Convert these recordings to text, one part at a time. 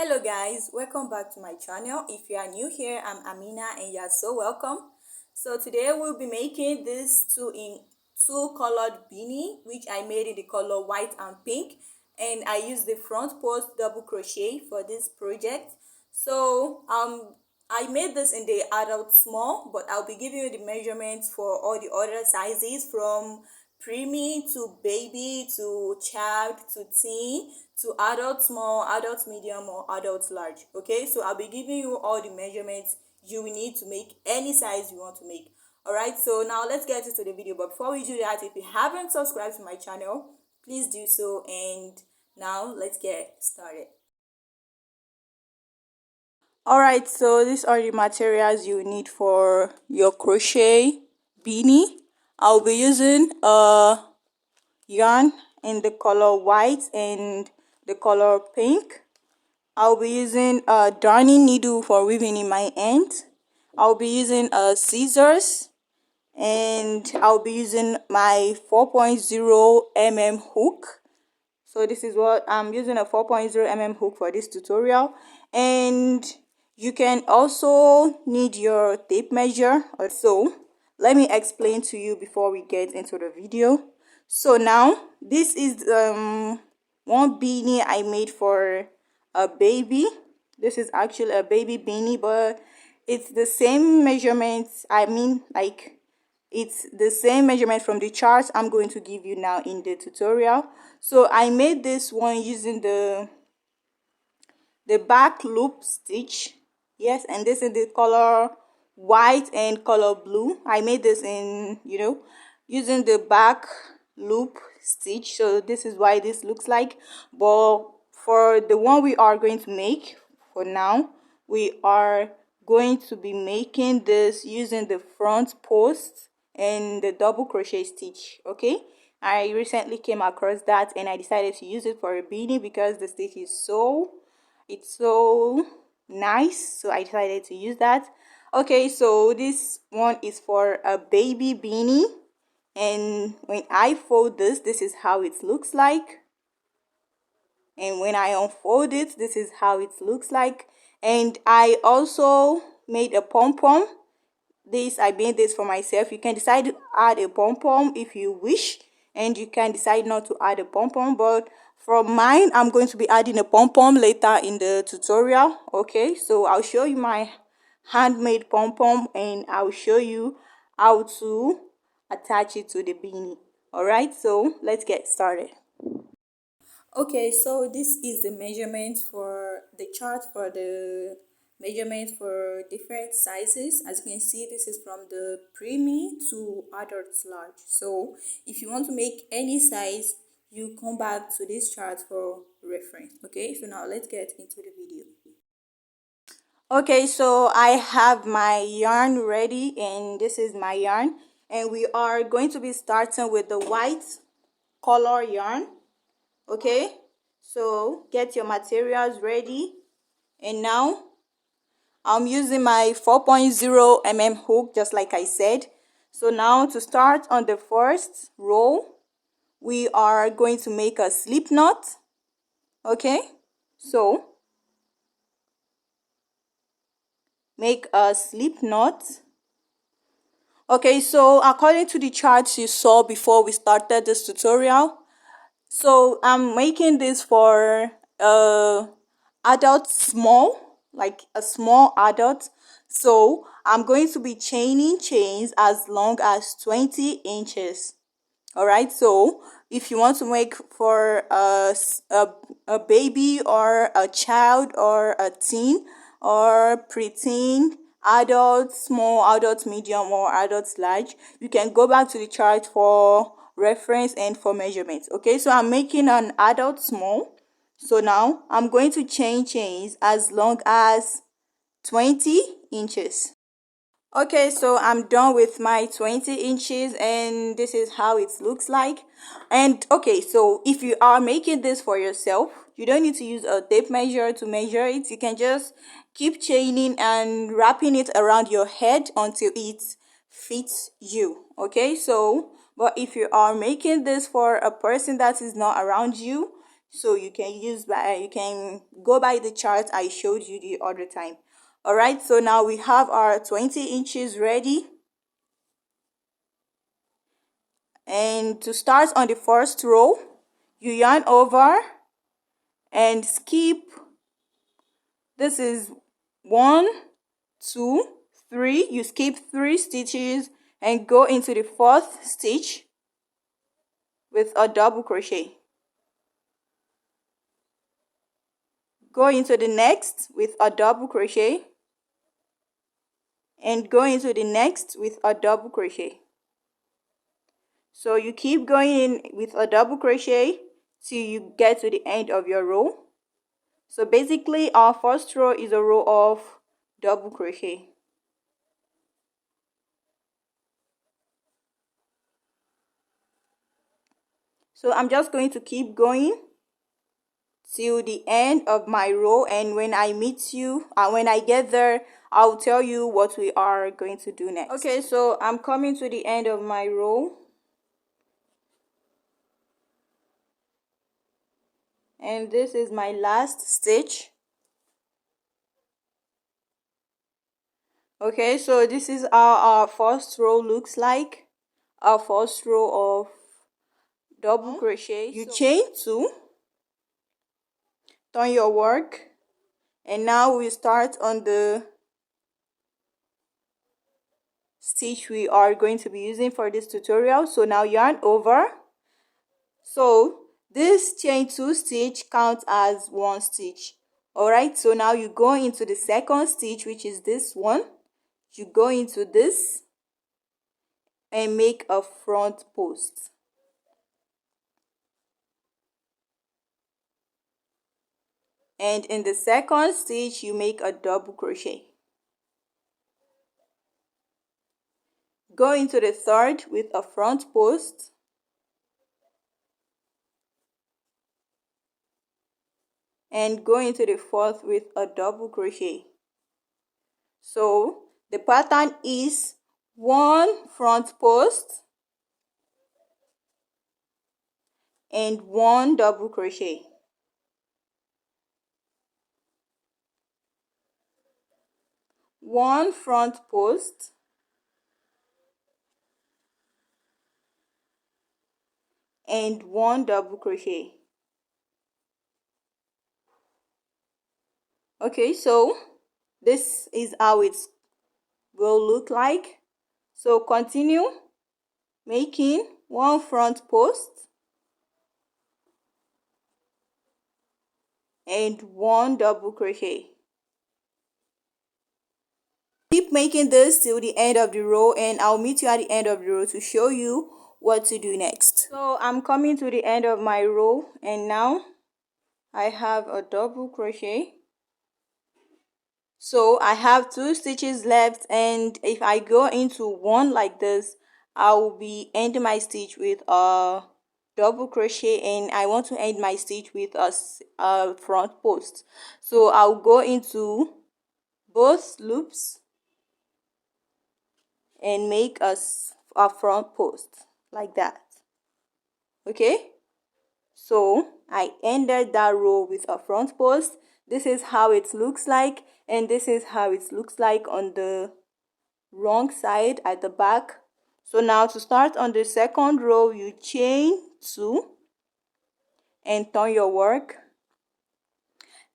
Hello guys, welcome back to my channel. If you are new here, I'm Amina and you are so welcome. So today we'll be making this two colored beanie, which I made in the color white and pink, and I used the front post double crochet for this project. So I made this in the adult small, but I'll be giving you the measurements for all the other sizes from preemie to baby to child to teen to adult small, adult medium, or adult large. Okay, so I'll be giving you all the measurements you will need to make any size you want to make. All right, so now let's get into the video. But before we do that, if you haven't subscribed to my channel, please do so. And now let's get started. All right, so these are the materials you need for your crochet beanie. I'll be using yarn in the color white and the color pink. I'll be using a darning needle for weaving in my end. I'll be using scissors, and I'll be using my 4.0 mm hook. So this is what I'm using, a 4.0 mm hook for this tutorial. And you can also need your tape measure. So let me explain to you before we get into the video. So now this is one beanie I made for a baby. This is actually a baby beanie, but it's the same measurements. It's the same measurement from the charts I'm going to give you now in the tutorial. So I made this one using the back loop stitch. Yes, and this is the color white and color blue. I made this in, using the back loop stitch. So this is why this looks like. But for the one we are going to make for now, we are going to be making this using the front post and the double crochet stitch. Okay, I recently came across that and I decided to use it for a beanie because the stitch is so nice, so I decided to use that. Okay, so this one is for a baby beanie, and when I fold this is how it looks like, and when I unfold it, this is how it looks like. And I also made a pom-pom. I made this for myself. You can decide to add a pom-pom if you wish, and you can decide not to add a pom-pom, but for mine I'm going to be adding a pom-pom later in the tutorial. Okay, so I'll show you my handmade pom-pom and I'll show you how to attach it to the beanie. All right, so let's get started. Okay, so this is the measurement for the chart for the measurement for different sizes. As you can see, this is from the preemie to adult large. So if you want to make any size, you come back to this chart for reference. Okay, so now let's get into the video. Okay, so I have my yarn ready, and this is my yarn, and we are going to be starting with the white color yarn. Okay, so get your materials ready, and now I'm using my 4.0 mm hook, just like I said. So now to start on the first row, we are going to make a slip knot. Okay, so make a slip knot. Okay, so according to the charts you saw before we started this tutorial, so I'm making this for adult small, like a small adult. So I'm going to be chaining chains as long as 20 inches. All right, so if you want to make for a baby or a child or a teen or preteen, adult small, adult medium, or adult large, you can go back to the chart for reference and for measurements. Okay, so I'm making an adult small. So now I'm going to chain chains as long as 20 inches. Okay, so I'm done with my 20 inches, and this is how it looks like. And okay, so if you are making this for yourself, you don't need to use a tape measure to measure it. You can just keep chaining and wrapping it around your head until it fits you. Okay, so but if you are making this for a person that is not around you, So you can go by the chart I showed you the other time. All right, so now we have our 20 inches ready. And to start on the first row, you yarn over and skip. This is 1, 2, 3. You skip 3 stitches and go into the 4th stitch with a double crochet. Go into the next with a double crochet and go into the next with a double crochet. So you keep going in with a double crochet till you get to the end of your row. So basically our first row is a row of double crochet. So I'm just going to keep going till the end of my row, and when I meet you, when I get there, I'll tell you what we are going to do next. Okay, so I'm coming to the end of my row. And this is my last stitch. Okay, so this is how our first row looks like. Our first row of double crochet. You chain 2, turn your work, and now we start on the stitch we are going to be using for this tutorial. So now yarn over. So this chain 2 stitch counts as 1 stitch. Alright, so now you go into the second stitch, which is this one. You go into this and make a front post. And in the second stitch, you make a double crochet. Go into the third with a front post. And go into the fourth with a double crochet. So the pattern is 1 front post and 1 double crochet. One front post and 1 double crochet. Okay, so this is how it will look like. So continue making 1 front post and 1 double crochet. Keep making this till the end of the row, and I'll meet you at the end of the row to show you what to do next. So I'm coming to the end of my row, and now I have a double crochet. So I have 2 stitches left, and if I go into one like this, I will be ending my stitch with a double crochet, and I want to end my stitch with a front post. So I'll go into both loops and make a front post like that. Okay, so I ended that row with a front post. This is how it looks like, and this is how it looks like on the wrong side at the back. So now to start on the second row, you chain 2 and turn your work.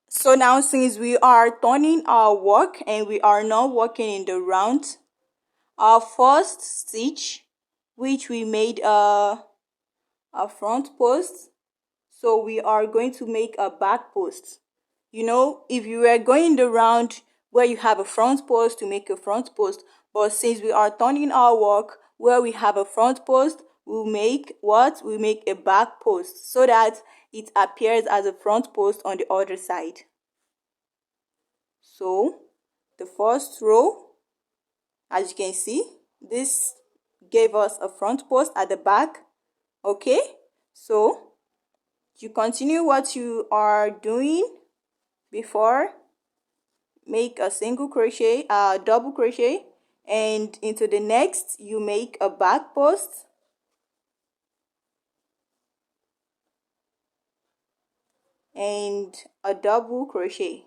So now since we are turning our work and we are now working in the round, our first stitch, which we made a front post, so we are going to make a back post. You know, if you were going the round where you have a front post, to make a front post, but since we are turning our work where we have a front post, we'll make what? We make a back post so that it appears as a front post on the other side. So the first row, as you can see, this gave us a front post at the back. Okay, so you continue what you are doing before. Make a single crochet, double crochet, and into the next you make a back post. and a double crochet,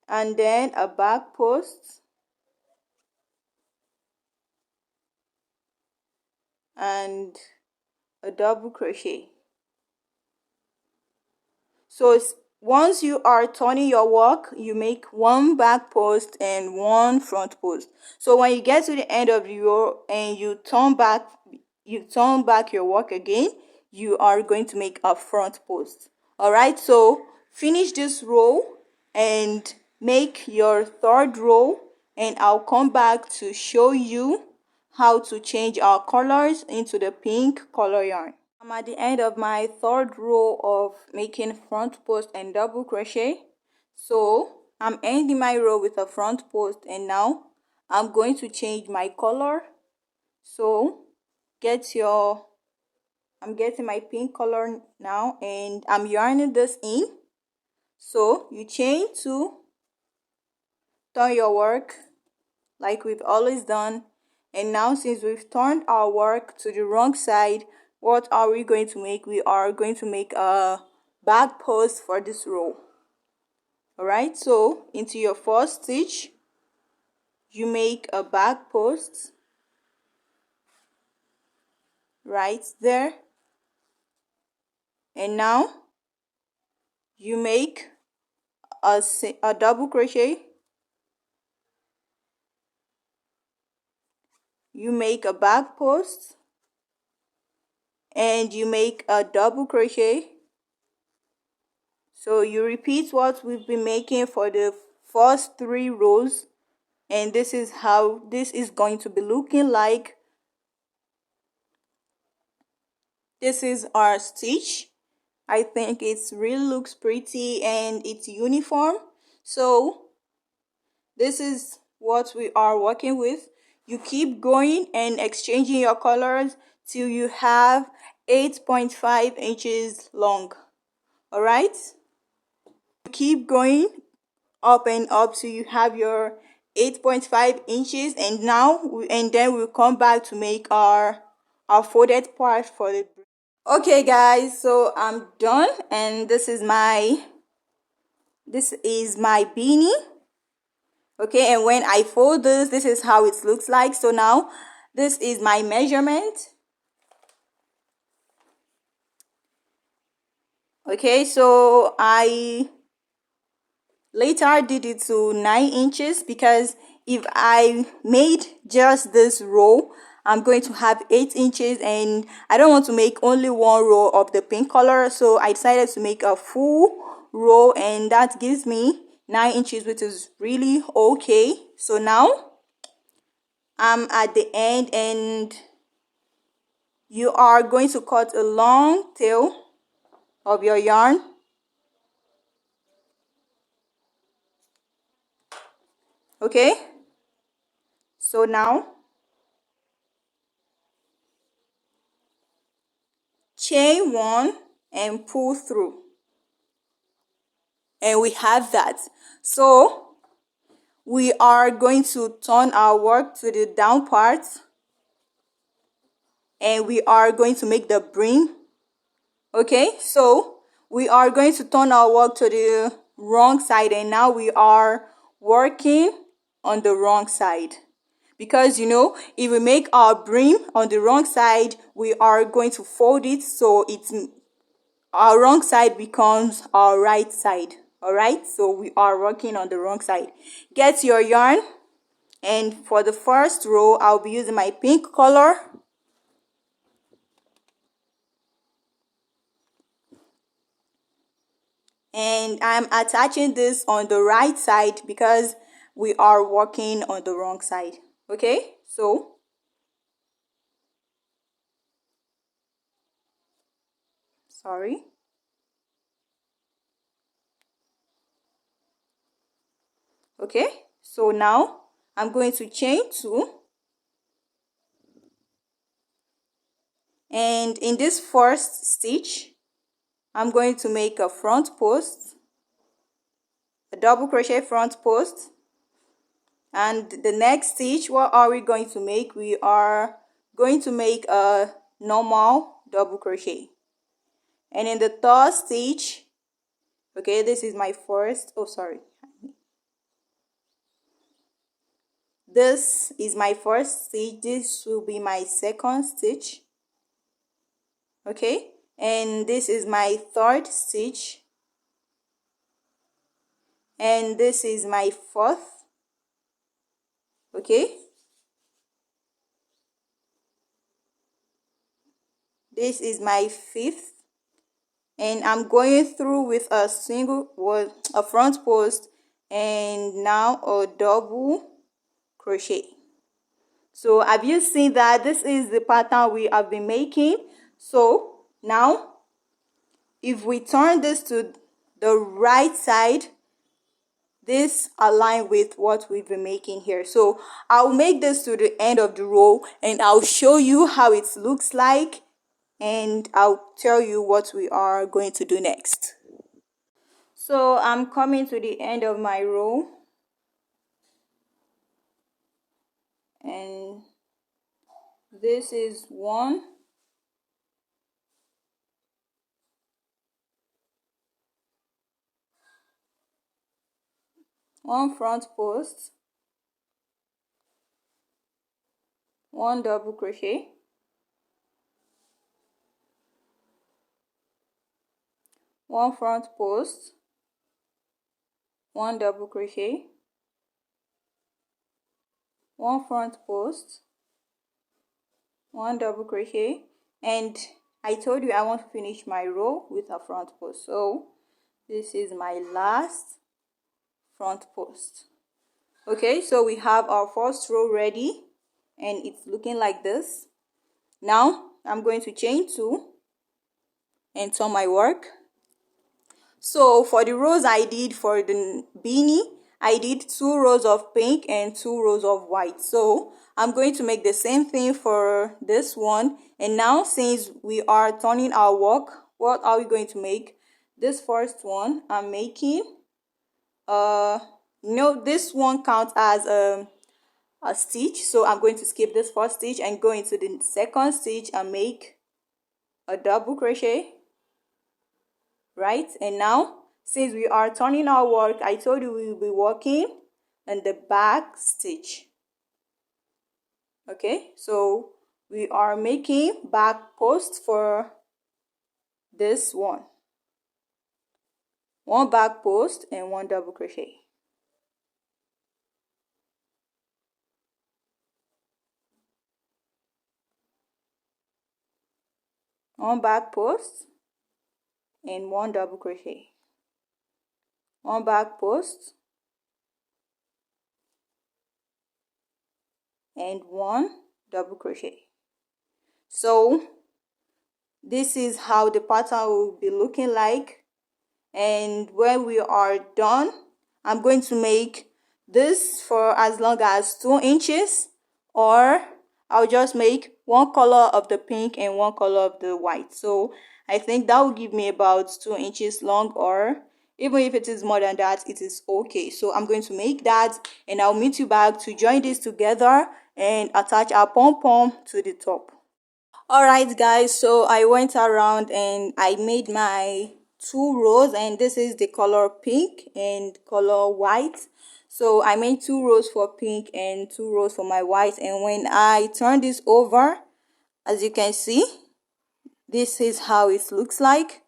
and then a back post and a double crochet. So once you are turning your work, you make one back post and one front post. So when you get to the end of the row and you turn back your work again, you are going to make a front post. All right, so finish this row and make your third row, and I'll come back to show you how to change our colors into the pink color yarn. I'm at the end of my third row of making front post and double crochet. So I'm ending my row with a front post, and now I'm going to change my color. So I'm getting my pink color now, and I'm yarning this in. So you chain 2, turn your work like we've always done. And now since we've turned our work to the wrong side, what are we going to make? We are going to make a back post for this row. Alright, so into your first stitch, you make a back post right there, and now you make a double crochet, you make a back post, and you make a double crochet. So you repeat what we've been making for the first 3 rows, and this is how this is going to be looking like. This is our stitch. I think it really looks pretty and it's uniform. So this is what we are working with. You keep going and exchanging your colors till you have 8.5 inches long. All right, keep going up and up till you have your 8.5 inches, and then we'll come back to make our folded part for the brim. Okay guys, so I'm done, and this is my beanie. Okay, and when I fold this is how it looks like. So now this is my measurement. Okay, so I later did it to 9 inches because if I made just this row, I'm going to have 8 inches, and I don't want to make only one row of the pink color. So I decided to make a full row, and that gives me 9 inches, which is really okay. So now I'm at the end, and you are going to cut a long tail of your yarn. Okay, so now chain 1 and pull through, and we have that. So we are going to turn our work to the down part, and we are going to make the brim. Okay, so we are going to turn our work to the wrong side, and now we are working on the wrong side, because if we make our brim on the wrong side, we are going to fold it, so it's our wrong side becomes our right side. All right, so we are working on the wrong side. Get your yarn, and for the first row I'll be using my pink color. And I'm attaching this on the right side because we are working on the wrong side. Okay, so sorry. Okay, so now I'm going to chain 2, and in this first stitch I'm going to make a front post, a double crochet front post. And the next stitch, what are we going to make? We are going to make a normal double crochet. And in the third stitch, okay, this is my first, oh sorry, this is my first stitch, this will be my second stitch, okay, and this is my third stitch, and this is my fourth, okay, this is my fifth, and I'm going through with a single, well, a front post and now a double crochet. So have you seen that this is the pattern we have been making? So now if we turn this to the right side, this align with what we've been making here. So I'll make this to the end of the row and I'll show you how it looks like, and I'll tell you what we are going to do next. So I'm coming to the end of my row, and this is one, front post, one double crochet, one front post, one double crochet, one front post, one double crochet, and I told you I want to finish my row with a front post, so this is my last front post. Okay, so we have our first row ready and it's looking like this. Now I'm going to chain 2 and turn my work. So for the rows I did for the beanie, I did 2 rows of pink and 2 rows of white. So I'm going to make the same thing for this one. And now since we are turning our work, what are we going to make? This first one I'm making, this one counts as a stitch. So I'm going to skip this first stitch and go into the second stitch and make a double crochet, right? And now since we are turning our work, I told you we will be working in the back stitch. Okay, so we are making back post for this one back post and one double crochet, one back post and one double crochet, one back post and one double crochet. So this is how the pattern will be looking like, and when we are done, I'm going to make this for as long as 2 inches, or I'll just make one color of the pink and one color of the white. So I think that will give me about 2 inches long, or even if it is more than that, it is okay. So I'm going to make that and I'll meet you back to join this together and attach our pom-pom to the top. Alright guys, so I went around and I made my 2 rows, and this is the color pink and color white. So I made 2 rows for pink and 2 rows for my white, and when I turn this over, as you can see, this is how it looks like.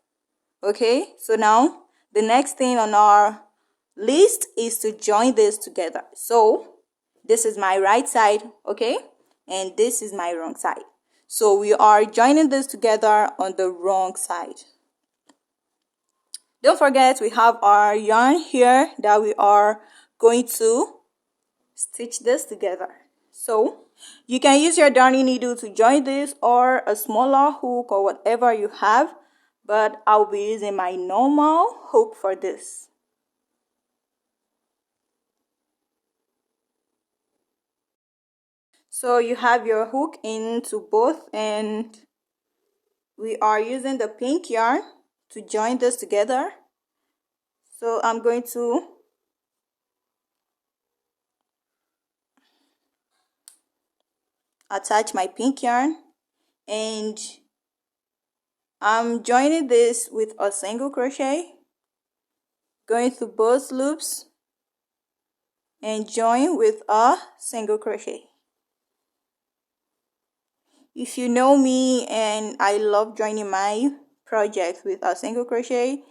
Okay, so now the next thing on our list is to join this together. So this is my right side, okay, and this is my wrong side. So we are joining this together on the wrong side. Don't forget we have our yarn here that we are going to stitch this together. So you can use your darning needle to join this, or a smaller hook, or whatever you have, but I'll be using my normal hook for this. So you have your hook into both, and we are using the pink yarn to join this together. So I'm going to attach my pink yarn and I'm joining this with a single crochet, going through both loops and join with a single crochet. If you know me, and I love joining my projects with a single crochet,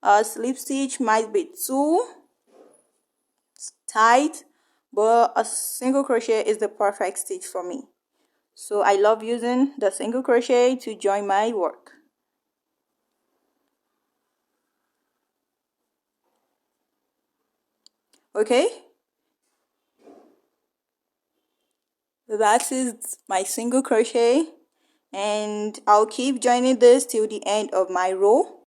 a slip stitch might be too tight, but a single crochet is the perfect stitch for me. So I love using the single crochet to join my work. Okay, that is my single crochet, and I'll keep joining this till the end of my row.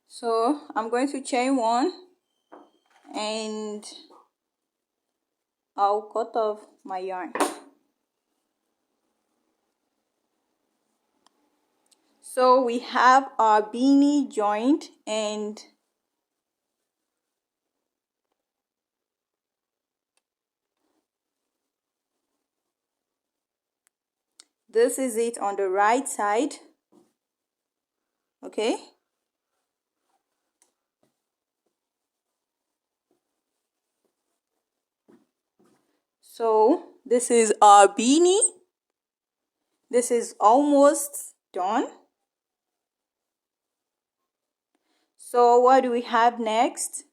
So I'm going to chain one, and I'll cut off my yarn. So we have our beanie joined, and this is it on the right side. Okay, so this is our beanie. This is almost done. So what do we have next?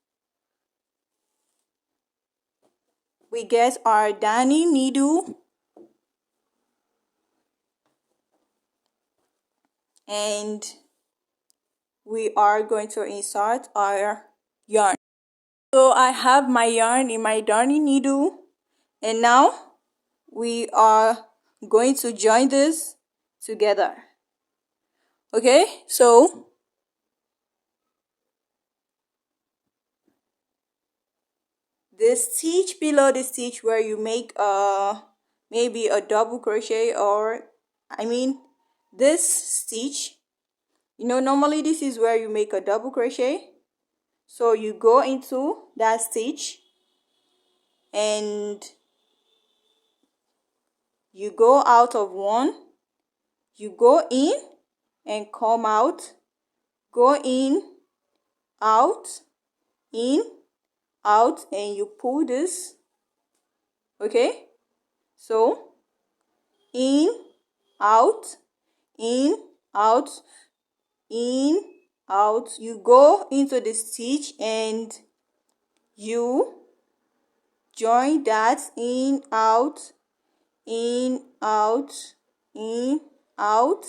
We get our darning needle, and we are going to insert our yarn. So I have my yarn in my darning needle, and now we are going to join this together. Okay, so the stitch below the stitch where you make maybe a double crochet, or this stitch, normally this is where you make a double crochet. So you go into that stitch and you go out of one, you go in and come out, go out, in, out, and you pull this. Okay, so in, out, in, out, in, out. You go into the stitch and you join that in, out, in, out, in, out.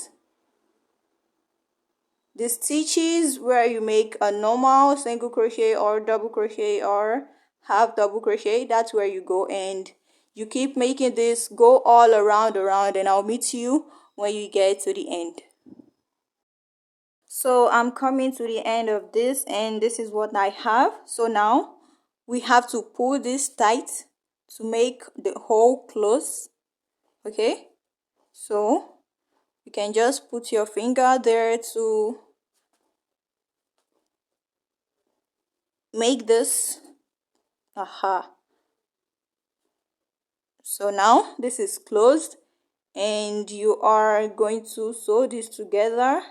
The stitches where you make a normal single crochet or double crochet or half double crochet, that's where you go, and you keep making this go all around, and I'll meet you when you get to the end. So I'm coming to the end of this, and this is what I have. So now we have to pull this tight to make the hole close. Okay, so you can just put your finger there to make this. Aha. So now this is closed, and you are going to sew this together.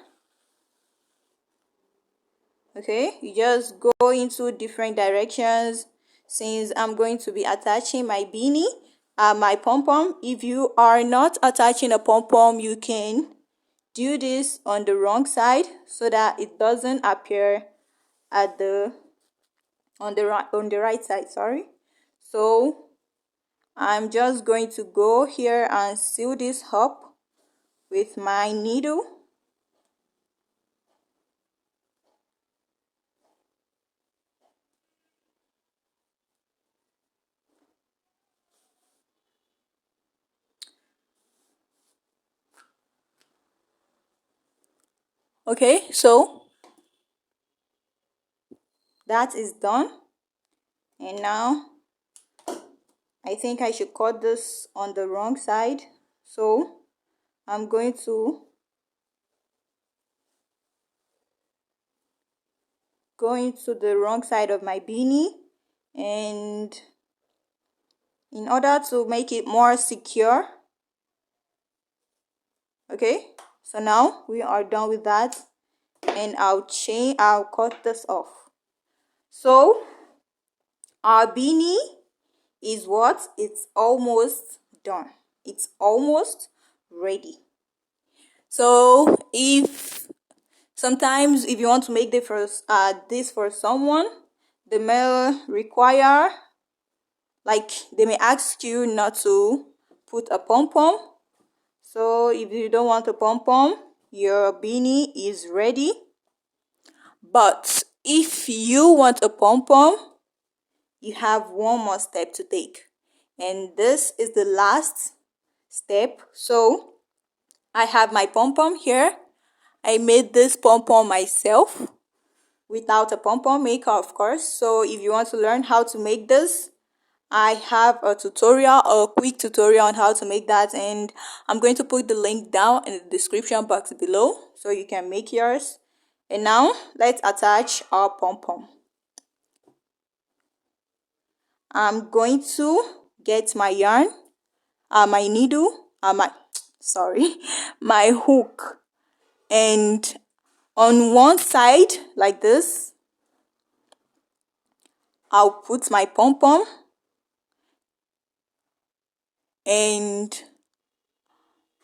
Okay, you just go into different directions. Since I'm going to be attaching my beanie, my pom-pom, if you are not attaching a pom-pom, you can do this on the wrong side so that it doesn't appear at on the right side, sorry. So I'm just going to go here and sew this up with my needle. Okay, so that is done, and now I think I should cut this on the wrong side, so I'm going to going to the wrong side of my beanie, and in order to make it more secure, okay, so now we are done with that, and I'll cut this off. So our beanie is what? It's almost done. It's almost ready. So if sometimes if you want to make this for someone, they may require, like they may ask you not to put a pom-pom. So if you don't want a pom-pom, your beanie is ready. But if you want a pom-pom, you have one more step to take. And this is the last step. So I have my pom-pom here. I made this pom-pom myself without a pom-pom maker, of course. So if you want to learn how to make this, I have a quick tutorial on how to make that, and I'm going to put the link down in the description box below so you can make yours. And now let's attach our pom-pom. I'm going to get my yarn, my needle, my hook, and on one side like this, I'll put my pom-pom, and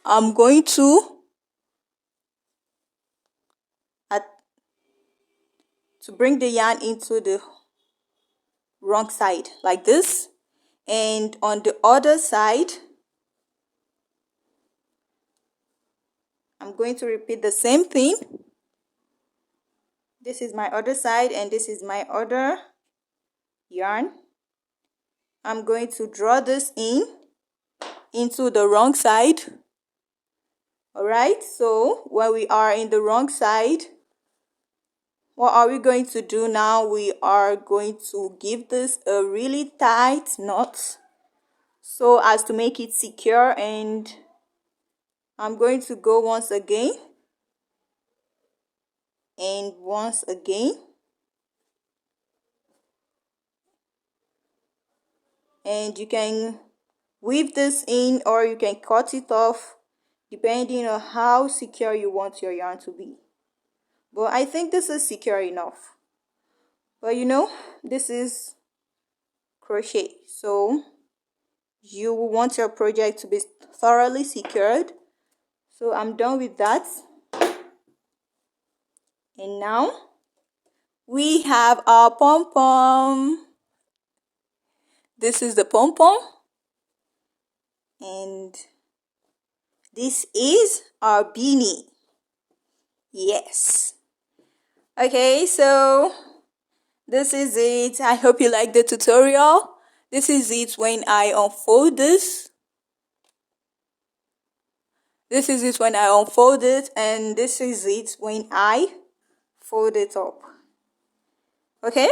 I'm going to bring the yarn into the wrong side like this, and on the other side I'm going to repeat the same thing. This is my other side and this is my other yarn. I'm going to draw this into the wrong side. Alright, so when we are in the wrong side, what are we going to do now? We are going to give this a really tight knot so as to make it secure, and I'm going to go once again and once again, and you can weave this in or you can cut it off depending on how secure you want your yarn to be. But I think this is secure enough. But you know, this is crochet, so you will want your project to be thoroughly secured. So I'm done with that. And now we have our pom-pom. This is the pom-pom. And this is our beanie. Yes. Okay, so this is it. I hope you like the tutorial. This is it when I unfold this. This is it when I unfold it, and this is it when I fold it up. Okay?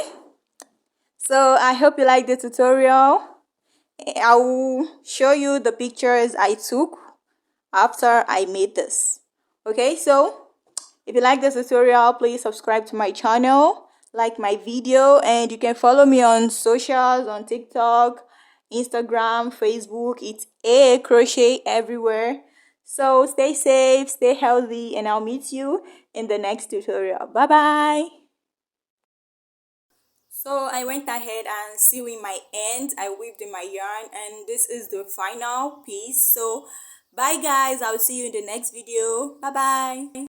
So I hope you like the tutorial. I will show you the pictures I took after I made this. Okay, so if you like this tutorial, please subscribe to my channel, like my video, and you can follow me on socials, on TikTok, Instagram, Facebook. It's a crochet everywhere. So stay safe, stay healthy, and I'll meet you in the next tutorial. Bye bye. So I went ahead and sewing my end. I weaved in my yarn, and this is the final piece. So bye guys, I'll see you in the next video. Bye bye.